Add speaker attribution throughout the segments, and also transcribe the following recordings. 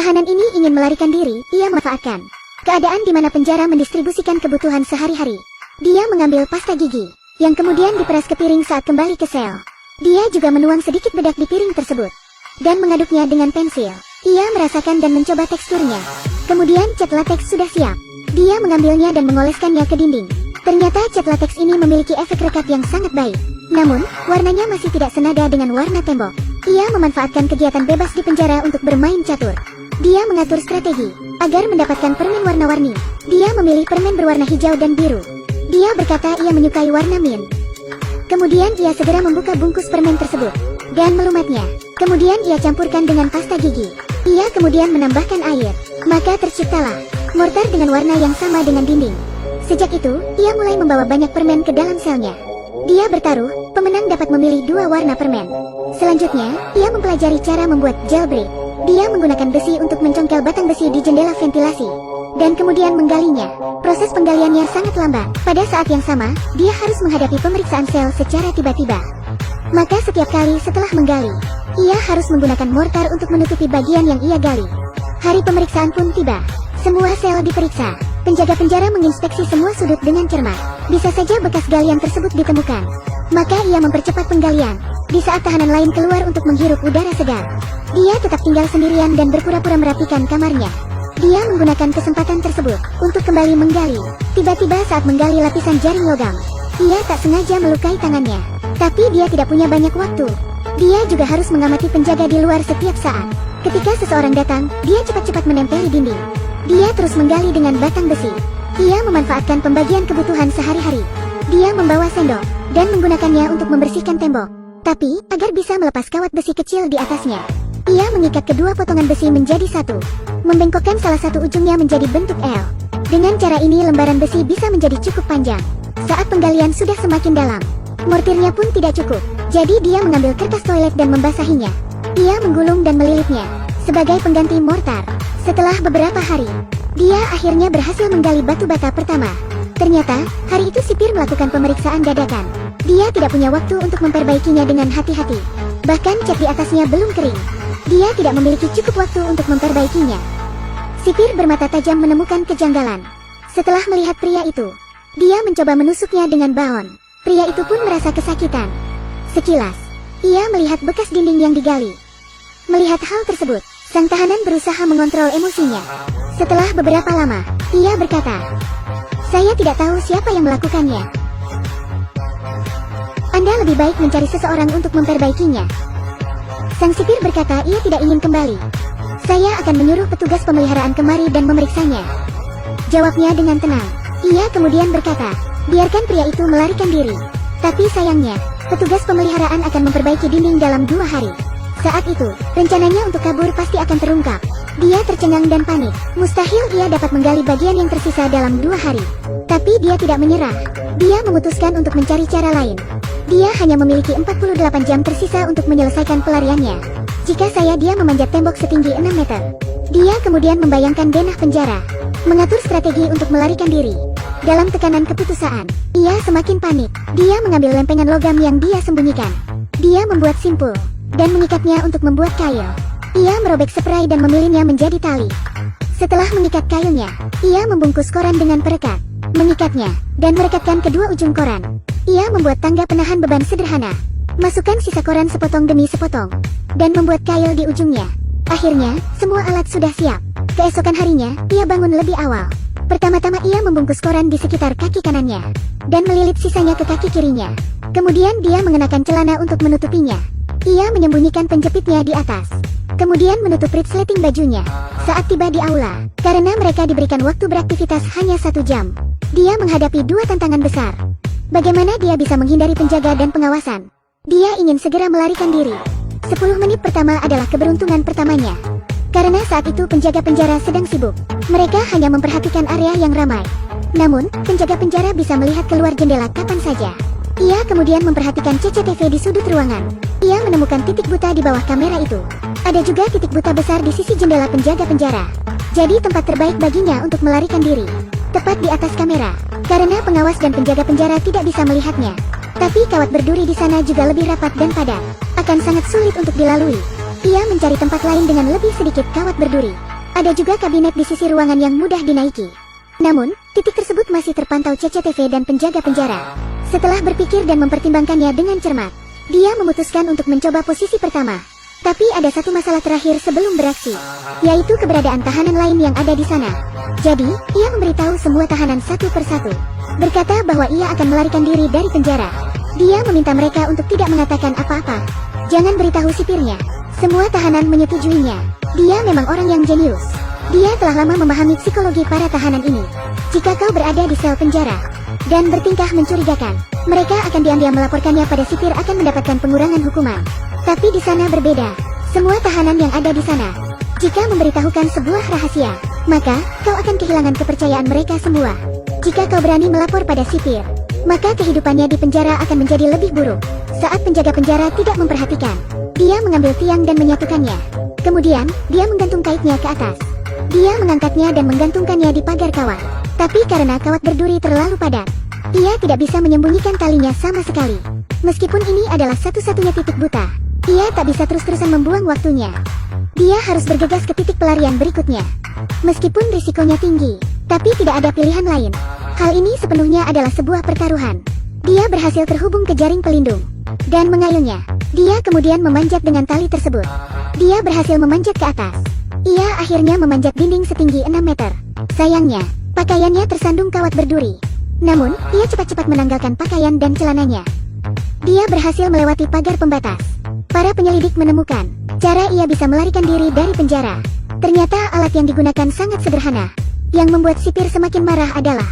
Speaker 1: Tahanan ini ingin melarikan diri, ia memanfaatkan keadaan di mana penjara mendistribusikan kebutuhan sehari-hari. Dia mengambil pasta gigi, yang kemudian diperas ke piring saat kembali ke sel. Dia juga menuang sedikit bedak di piring tersebut, dan mengaduknya dengan pensil. Ia merasakan dan mencoba teksturnya. Kemudian cat latex sudah siap. Dia mengambilnya dan mengoleskannya ke dinding. Ternyata cat latex ini memiliki efek rekat yang sangat baik. Namun, warnanya masih tidak senada dengan warna tembok. Ia memanfaatkan kegiatan bebas di penjara untuk bermain catur. Dia mengatur strategi agar mendapatkan permen warna-warni. Dia memilih permen berwarna hijau dan biru. Dia berkata ia menyukai warna mint. Kemudian ia segera membuka bungkus permen tersebut dan melumatnya. Kemudian ia campurkan dengan pasta gigi. Ia kemudian menambahkan air. Maka terciptalah mortar dengan warna yang sama dengan dinding. Sejak itu, ia mulai membawa banyak permen ke dalam selnya. Dia bertaruh, pemenang dapat memilih 2 warna permen. Selanjutnya, ia mempelajari cara membuat jailbreak. Dia menggunakan besi untuk mencongkel batang besi di jendela ventilasi, dan kemudian menggalinya. Proses penggaliannya sangat lambat. Pada saat yang sama, dia harus menghadapi pemeriksaan sel secara tiba-tiba. Maka setiap kali setelah menggali, ia harus menggunakan mortar untuk menutupi bagian yang ia gali. Hari pemeriksaan pun tiba. Semua sel diperiksa. Penjaga penjara menginspeksi semua sudut dengan cermat. Bisa saja bekas galian tersebut ditemukan. Maka ia mempercepat penggalian. Di saat tahanan lain keluar untuk menghirup udara segar, dia tetap tinggal sendirian dan berpura-pura merapikan kamarnya. Dia menggunakan kesempatan tersebut untuk kembali menggali. Tiba-tiba saat menggali lapisan jaring logam, ia tak sengaja melukai tangannya. Tapi dia tidak punya banyak waktu. Dia juga harus mengamati penjaga di luar setiap saat. Ketika seseorang datang, dia cepat-cepat menempeli dinding. Dia terus menggali dengan batang besi. Ia memanfaatkan pembagian kebutuhan sehari-hari. Dia membawa sendok dan menggunakannya untuk membersihkan tembok. Tapi, agar bisa melepas kawat besi kecil di atasnya, ia mengikat kedua potongan besi menjadi satu, membengkokkan salah satu ujungnya menjadi bentuk L. Dengan cara ini lembaran besi bisa menjadi cukup panjang. Saat penggalian sudah semakin dalam, mortirnya pun tidak cukup. Jadi dia mengambil kertas toilet dan membasahinya. Ia menggulung dan melilitnya sebagai pengganti mortar. Setelah beberapa hari, dia akhirnya berhasil menggali batu bata pertama. Ternyata, hari itu sipir melakukan pemeriksaan dadakan. Dia tidak punya waktu untuk memperbaikinya dengan hati-hati. Bahkan cat di atasnya belum kering. Dia tidak memiliki cukup waktu untuk memperbaikinya. Sipir bermata tajam menemukan kejanggalan. Setelah melihat pria itu, dia mencoba menusuknya dengan baon. Pria itu pun merasa kesakitan. Sekilas, ia melihat bekas dinding yang digali. Melihat hal tersebut, sang tahanan berusaha mengontrol emosinya. Setelah beberapa lama, ia berkata, "Saya tidak tahu siapa yang melakukannya. Anda lebih baik mencari seseorang untuk memperbaikinya." Sang sipir berkata ia tidak ingin kembali. "Saya akan menyuruh petugas pemeliharaan kemari dan memeriksanya," jawabnya dengan tenang. Ia kemudian berkata, "Biarkan pria itu melarikan diri. Tapi sayangnya, petugas pemeliharaan akan memperbaiki dinding dalam 2 hari. Saat itu, rencananya untuk kabur pasti akan terungkap." Dia tercengang dan panik. Mustahil ia dapat menggali bagian yang tersisa dalam 2 hari. Tapi dia tidak menyerah. Dia memutuskan untuk mencari cara lain. Dia hanya memiliki 48 jam tersisa untuk menyelesaikan pelariannya. Jika dia memanjat tembok setinggi 6 meter. Dia kemudian membayangkan denah penjara, mengatur strategi untuk melarikan diri. Dalam tekanan keputusaan, ia semakin panik. Dia mengambil lempengan logam yang dia sembunyikan. Dia membuat simpul dan mengikatnya untuk membuat kail. Ia merobek spray dan memilihnya menjadi tali. Setelah mengikat kailnya, ia membungkus koran dengan perekat, mengikatnya, dan merekatkan kedua ujung koran. Ia membuat tangga penahan beban sederhana, masukkan sisa koran sepotong demi sepotong, dan membuat kail di ujungnya. Akhirnya, semua alat sudah siap. Keesokan harinya, ia bangun lebih awal. Pertama-tama ia membungkus koran di sekitar kaki kanannya, dan melilit sisanya ke kaki kirinya. Kemudian dia mengenakan celana untuk menutupinya. Ia menyembunyikan penjepitnya di atas. Kemudian menutup resleting bajunya. Saat tiba di aula, karena mereka diberikan waktu beraktivitas hanya 1 jam, dia menghadapi 2 tantangan besar. Bagaimana dia bisa menghindari penjaga dan pengawasan? Dia ingin segera melarikan diri. 10 menit pertama adalah keberuntungan pertamanya. Karena saat itu penjaga penjara sedang sibuk. Mereka hanya memperhatikan area yang ramai. Namun, penjaga penjara bisa melihat keluar jendela kapan saja. Ia kemudian memperhatikan CCTV di sudut ruangan. Ia menemukan titik buta di bawah kamera itu. Ada juga titik buta besar di sisi jendela penjaga penjara. Jadi tempat terbaik baginya untuk melarikan diri, tepat di atas kamera. Karena pengawas dan penjaga penjara tidak bisa melihatnya. Tapi kawat berduri di sana juga lebih rapat dan padat. Akan sangat sulit untuk dilalui. Ia mencari tempat lain dengan lebih sedikit kawat berduri. Ada juga kabinet di sisi ruangan yang mudah dinaiki. Namun, titik tersebut masih terpantau CCTV dan penjaga penjara. Setelah berpikir dan mempertimbangkannya dengan cermat, dia memutuskan untuk mencoba posisi pertama. Tapi ada satu masalah terakhir sebelum beraksi, yaitu keberadaan tahanan lain yang ada di sana. Jadi, ia memberitahu semua tahanan satu persatu, berkata bahwa ia akan melarikan diri dari penjara. Dia meminta mereka untuk tidak mengatakan apa-apa. Jangan beritahu sipirnya. Semua tahanan menyetujuinya. Dia memang orang yang jenius. Dia telah lama memahami psikologi para tahanan ini. Jika kau berada di sel penjara dan bertingkah mencurigakan, mereka akan diam-diam melaporkannya pada sipir akan mendapatkan pengurangan hukuman. Tapi di sana berbeda. Semua tahanan yang ada di sana, jika memberitahukan sebuah rahasia, maka kau akan kehilangan kepercayaan mereka semua. Jika kau berani melapor pada sipir, maka kehidupannya di penjara akan menjadi lebih buruk. Saat penjaga penjara tidak memperhatikan, dia mengambil tiang dan menyatukannya. Kemudian, dia menggantung kaitnya ke atas. Dia mengangkatnya dan menggantungkannya di pagar kawat. Tapi karena kawat berduri terlalu padat, ia tidak bisa menyembunyikan talinya sama sekali. Meskipun ini adalah satu-satunya titik buta, ia tak bisa terus-terusan membuang waktunya. Dia harus bergegas ke titik pelarian berikutnya. Meskipun risikonya tinggi, tapi tidak ada pilihan lain. Hal ini sepenuhnya adalah sebuah pertaruhan. Dia berhasil terhubung ke jaring pelindung dan mengayunnya. Dia kemudian memanjat dengan tali tersebut. Dia berhasil memanjat ke atas. Ia akhirnya memanjat dinding setinggi 6 meter. Sayangnya, pakaiannya tersandung kawat berduri. Namun, ia cepat-cepat menanggalkan pakaian dan celananya. Dia berhasil melewati pagar pembatas. Para penyelidik menemukan cara ia bisa melarikan diri dari penjara. Ternyata alat yang digunakan sangat sederhana. Yang membuat sipir semakin marah adalah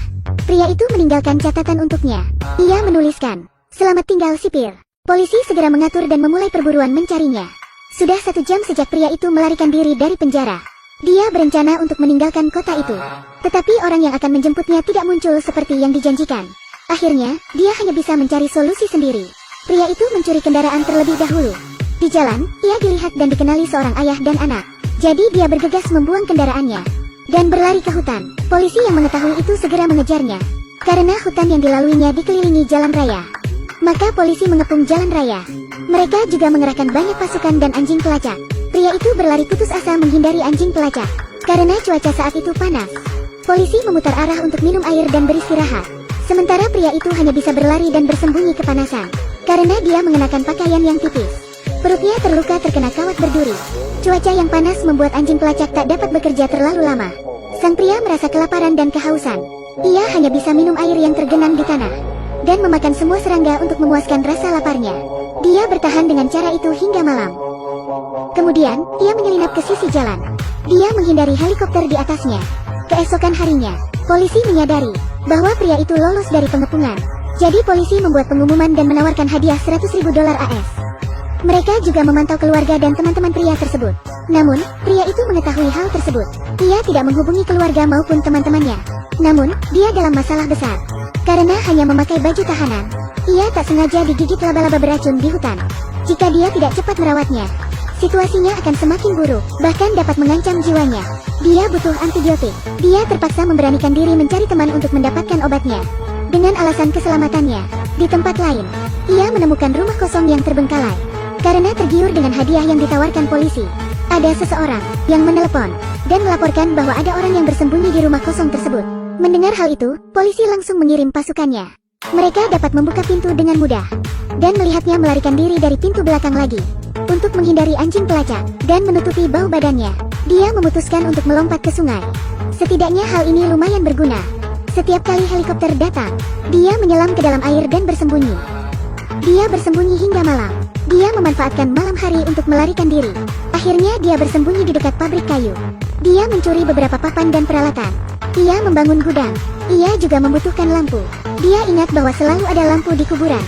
Speaker 1: pria itu meninggalkan catatan untuknya. Ia menuliskan, "Selamat tinggal sipir." Polisi segera mengatur dan memulai perburuan mencarinya. Sudah 1 jam sejak pria itu melarikan diri dari penjara. Dia berencana untuk meninggalkan kota itu. Tetapi orang yang akan menjemputnya tidak muncul seperti yang dijanjikan. Akhirnya, dia hanya bisa mencari solusi sendiri. Pria itu mencuri kendaraan terlebih dahulu. Di jalan, ia dilihat dan dikenali seorang ayah dan anak. Jadi dia bergegas membuang kendaraannya dan berlari ke hutan. Polisi yang mengetahui itu segera mengejarnya. Karena hutan yang dilaluinya dikelilingi jalan raya, maka polisi mengepung jalan raya. Mereka juga mengerahkan banyak pasukan dan anjing pelacak. Pria itu berlari putus asa menghindari anjing pelacak. Karena cuaca saat itu panas, polisi memutar arah untuk minum air dan beristirahat. Sementara pria itu hanya bisa berlari dan bersembunyi kepanasan. Karena dia mengenakan pakaian yang tipis. Perutnya terluka terkena kawat berduri. Cuaca yang panas membuat anjing pelacak tak dapat bekerja terlalu lama. Sang pria merasa kelaparan dan kehausan. Ia hanya bisa minum air yang tergenang di tanah dan memakan semua serangga untuk memuaskan rasa laparnya. Dia bertahan dengan cara itu hingga malam. Kemudian, ia menyelinap ke sisi jalan. Dia menghindari helikopter di atasnya. Keesokan harinya, polisi menyadari bahwa pria itu lolos dari pengepungan. Jadi polisi membuat pengumuman dan menawarkan hadiah $100.000 AS. Mereka juga memantau keluarga dan teman-teman pria tersebut. Namun, pria itu mengetahui hal tersebut. Ia tidak menghubungi keluarga maupun teman-temannya. Namun, dia dalam masalah besar. Karena hanya memakai baju tahanan, ia tak sengaja digigit laba-laba beracun di hutan. Jika dia tidak cepat merawatnya, situasinya akan semakin buruk, bahkan dapat mengancam jiwanya. Dia butuh antibiotik. Dia terpaksa memberanikan diri mencari teman untuk mendapatkan obatnya. Dengan alasan keselamatannya, di tempat lain, ia menemukan rumah kosong yang terbengkalai. Karena tergiur dengan hadiah yang ditawarkan polisi, ada seseorang yang menelepon dan melaporkan bahwa ada orang yang bersembunyi di rumah kosong tersebut. Mendengar hal itu, polisi langsung mengirim pasukannya. Mereka dapat membuka pintu dengan mudah dan melihatnya melarikan diri dari pintu belakang lagi. Untuk menghindari anjing pelacak dan menutupi bau badannya, dia memutuskan untuk melompat ke sungai. Setidaknya hal ini lumayan berguna. Setiap kali helikopter datang, dia menyelam ke dalam air dan bersembunyi. Dia bersembunyi hingga malam. Dia memanfaatkan malam hari untuk melarikan diri. Akhirnya dia bersembunyi di dekat pabrik kayu. Dia mencuri beberapa papan dan peralatan. Ia membangun gudang. Ia juga membutuhkan lampu. Dia ingat bahwa selalu ada lampu di kuburan.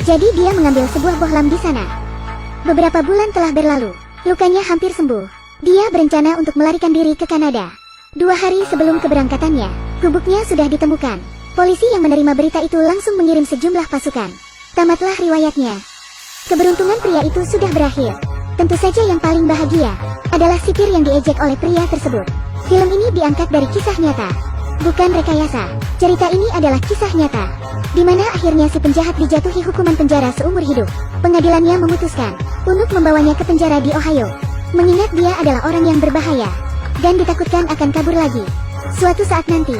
Speaker 1: Jadi dia mengambil sebuah bohlam di sana. Beberapa bulan telah berlalu. Lukanya hampir sembuh. Dia berencana untuk melarikan diri ke Kanada. 2 hari sebelum keberangkatannya, gubuknya sudah ditemukan. Polisi yang menerima berita itu langsung mengirim sejumlah pasukan. Tamatlah riwayatnya. Keberuntungan pria itu sudah berakhir. Tentu saja yang paling bahagia adalah sipir yang diejek oleh pria tersebut. Film ini diangkat dari kisah nyata, bukan rekayasa. Cerita ini adalah kisah nyata, di mana akhirnya si penjahat dijatuhi hukuman penjara seumur hidup. Pengadilannya memutuskan untuk membawanya ke penjara di Ohio, mengingat dia adalah orang yang berbahaya. dan ditakutkan akan kabur lagi. Suatu saat nanti,